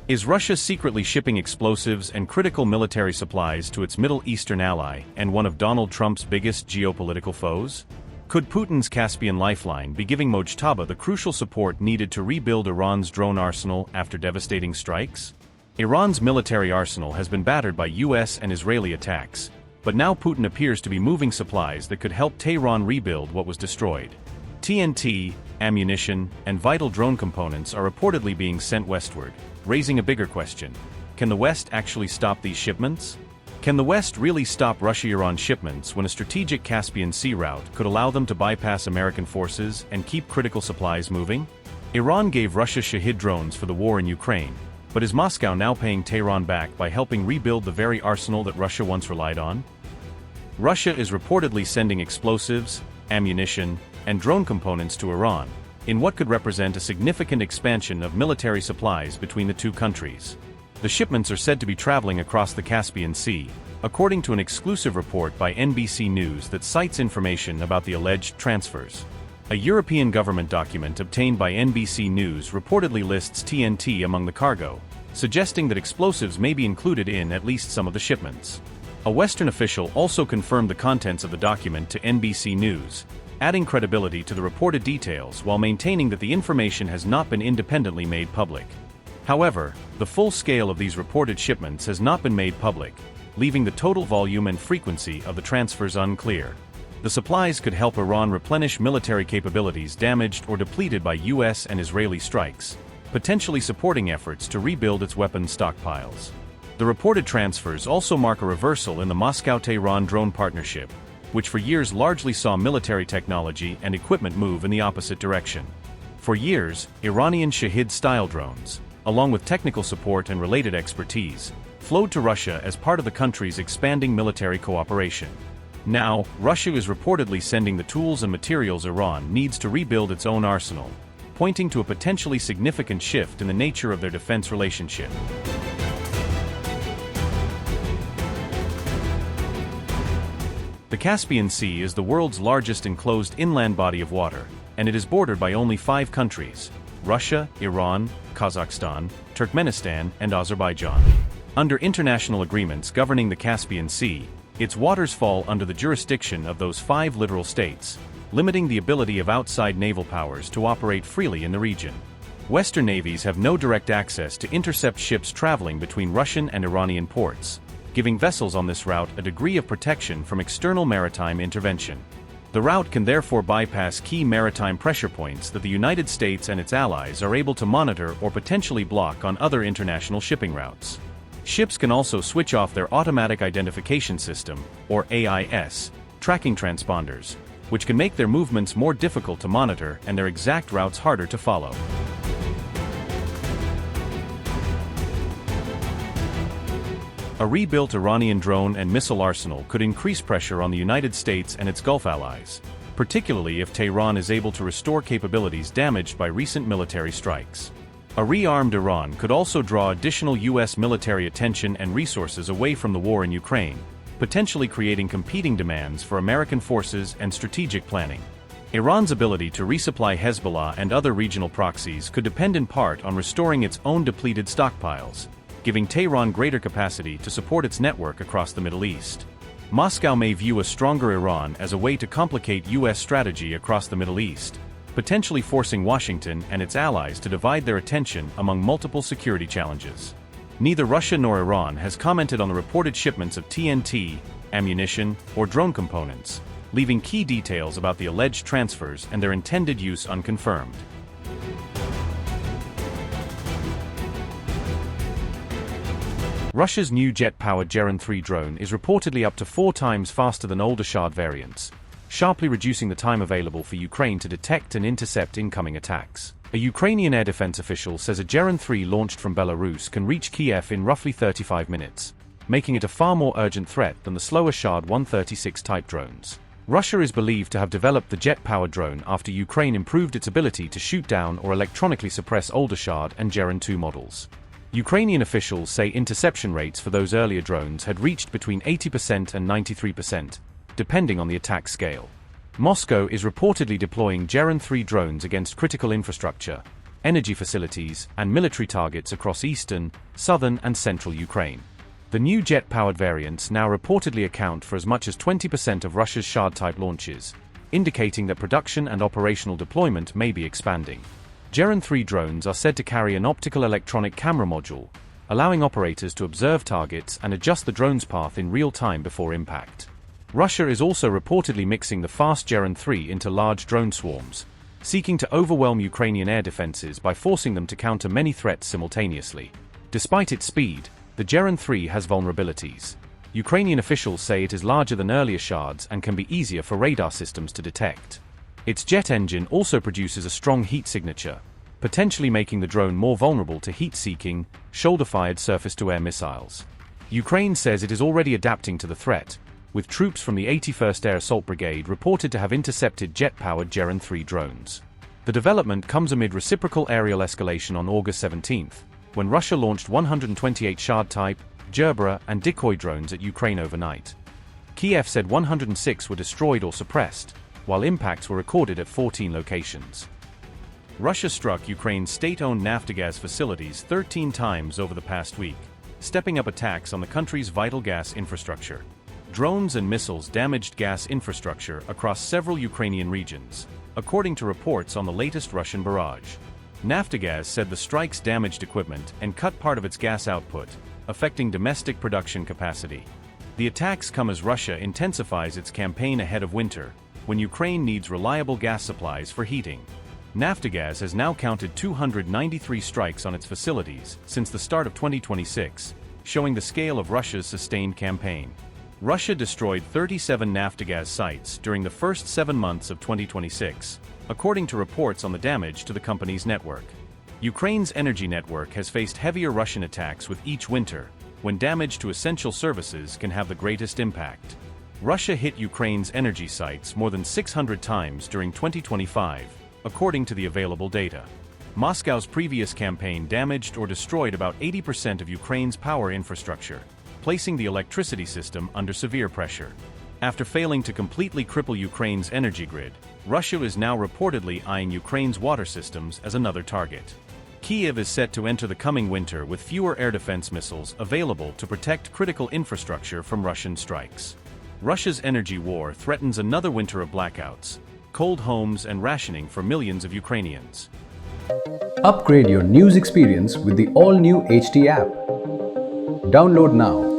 Is Russia secretly shipping explosives and critical military supplies to its Middle Eastern ally and one of Donald Trump's biggest geopolitical foes? Could Putin's Caspian lifeline be giving Mojtaba the crucial support needed to rebuild Iran's drone arsenal after devastating strikes? Iran's military arsenal has been battered by US and Israeli attacks, but now Putin appears to be moving supplies that could help Tehran rebuild what was destroyed. TNT, ammunition, and vital drone components are reportedly being sent westward, raising a bigger question. Can the West actually stop these shipments? Can the West really stop Russia-Iran shipments when a strategic Caspian Sea route could allow them to bypass American forces and keep critical supplies moving? Iran gave Russia Shahed drones for the war in Ukraine, but is Moscow now paying Tehran back by helping rebuild the very arsenal that Russia once relied on? Russia is reportedly sending explosives, ammunition, and drone components to Iran, in what could represent a significant expansion of military supplies between the two countries. The shipments are said to be traveling across the Caspian Sea, according to an exclusive report by NBC News that cites information about the alleged transfers. A European government document obtained by NBC News reportedly lists TNT among the cargo, suggesting that explosives may be included in at least some of the shipments. A Western official also confirmed the contents of the document to NBC News, adding credibility to the reported details while maintaining that the information has not been independently made public. However, the full scale of these reported shipments has not been made public, leaving the total volume and frequency of the transfers unclear. The supplies could help Iran replenish military capabilities damaged or depleted by US and Israeli strikes, potentially supporting efforts to rebuild its weapons stockpiles. The reported transfers also mark a reversal in the Moscow-Tehran drone partnership, which for years largely saw military technology and equipment move in the opposite direction. For years, Iranian Shahed-style drones, along with technical support and related expertise, flowed to Russia as part of the country's expanding military cooperation. Now, Russia is reportedly sending the tools and materials Iran needs to rebuild its own arsenal, pointing to a potentially significant shift in the nature of their defense relationship. The Caspian Sea is the world's largest enclosed inland body of water, and it is bordered by only 5 countries: Russia, Iran, Kazakhstan, Turkmenistan, and Azerbaijan. Under international agreements governing the Caspian Sea, its waters fall under the jurisdiction of those 5 littoral states, limiting the ability of outside naval powers to operate freely in the region. Western navies have no direct access to intercept ships traveling between Russian and Iranian ports, giving vessels on this route a degree of protection from external maritime intervention. The route can therefore bypass key maritime pressure points that the United States and its allies are able to monitor or potentially block on other international shipping routes. Ships can also switch off their Automatic Identification System, or AIS, tracking transponders, which can make their movements more difficult to monitor and their exact routes harder to follow. A rebuilt Iranian drone and missile arsenal could increase pressure on the United States and its Gulf allies, particularly if Tehran is able to restore capabilities damaged by recent military strikes. A rearmed Iran could also draw additional US military attention and resources away from the war in Ukraine, potentially creating competing demands for American forces and strategic planning. Iran's ability to resupply Hezbollah and other regional proxies could depend in part on restoring its own depleted stockpiles, giving Tehran greater capacity to support its network across the Middle East. Moscow may view a stronger Iran as a way to complicate US strategy across the Middle East, potentially forcing Washington and its allies to divide their attention among multiple security challenges. Neither Russia nor Iran has commented on the reported shipments of TNT, ammunition, or drone components, leaving key details about the alleged transfers and their intended use unconfirmed. Russia's new jet-powered Geran-3 drone is reportedly up to 4 times faster than older Shahd variants, sharply reducing the time available for Ukraine to detect and intercept incoming attacks. A Ukrainian air defense official says a Geran-3 launched from Belarus can reach Kiev in roughly 35 minutes, making it a far more urgent threat than the slower Shahd 136 type drones. Russia is believed to have developed the jet-powered drone after Ukraine improved its ability to shoot down or electronically suppress older Shahd and Geran-2 models. Ukrainian officials say interception rates for those earlier drones had reached between 80% and 93%, depending on the attack scale. Moscow is reportedly deploying Geran-3 drones against critical infrastructure, energy facilities, and military targets across eastern, southern, and central Ukraine. The new jet-powered variants now reportedly account for as much as 20% of Russia's Shahed-type launches, indicating that production and operational deployment may be expanding. Geran 3 drones are said to carry an optical electronic camera module, allowing operators to observe targets and adjust the drone's path in real time before impact. Russia is also reportedly mixing the fast Geran 3 into large drone swarms, seeking to overwhelm Ukrainian air defenses by forcing them to counter many threats simultaneously. Despite its speed, the Geran 3 has vulnerabilities. Ukrainian officials say it is larger than earlier Shaeds and can be easier for radar systems to detect. Its jet engine also produces a strong heat signature, potentially making the drone more vulnerable to heat-seeking, shoulder-fired surface-to-air missiles. Ukraine says it is already adapting to the threat, with troops from the 81st Air Assault Brigade reported to have intercepted jet-powered Geran 3 drones. The development comes amid reciprocal aerial escalation on August 17, when Russia launched 128 Shahed-type, Gerbera, and decoy drones at Ukraine overnight. Kiev said 106 were destroyed or suppressed, while impacts were recorded at 14 locations. Russia struck Ukraine's state-owned Naftogaz facilities 13 times over the past week, stepping up attacks on the country's vital gas infrastructure. Drones and missiles damaged gas infrastructure across several Ukrainian regions, according to reports on the latest Russian barrage. Naftogaz said the strikes damaged equipment and cut part of its gas output, affecting domestic production capacity. The attacks come as Russia intensifies its campaign ahead of winter, when Ukraine needs reliable gas supplies for heating. Naftogaz has now counted 293 strikes on its facilities since the start of 2026, showing the scale of Russia's sustained campaign. Russia destroyed 37 Naftogaz sites during the first 7 months of 2026, according to reports on the damage to the company's network. Ukraine's energy network has faced heavier Russian attacks with each winter, when damage to essential services can have the greatest impact. Russia hit Ukraine's energy sites more than 600 times during 2025, according to the available data. Moscow's previous campaign damaged or destroyed about 80% of Ukraine's power infrastructure, placing the electricity system under severe pressure. After failing to completely cripple Ukraine's energy grid, Russia is now reportedly eyeing Ukraine's water systems as another target. Kiev is set to enter the coming winter with fewer air defense missiles available to protect critical infrastructure from Russian strikes. Russia's energy war threatens another winter of blackouts, cold homes, and rationing for millions of Ukrainians. Upgrade your news experience with the all-new HT app. Download now.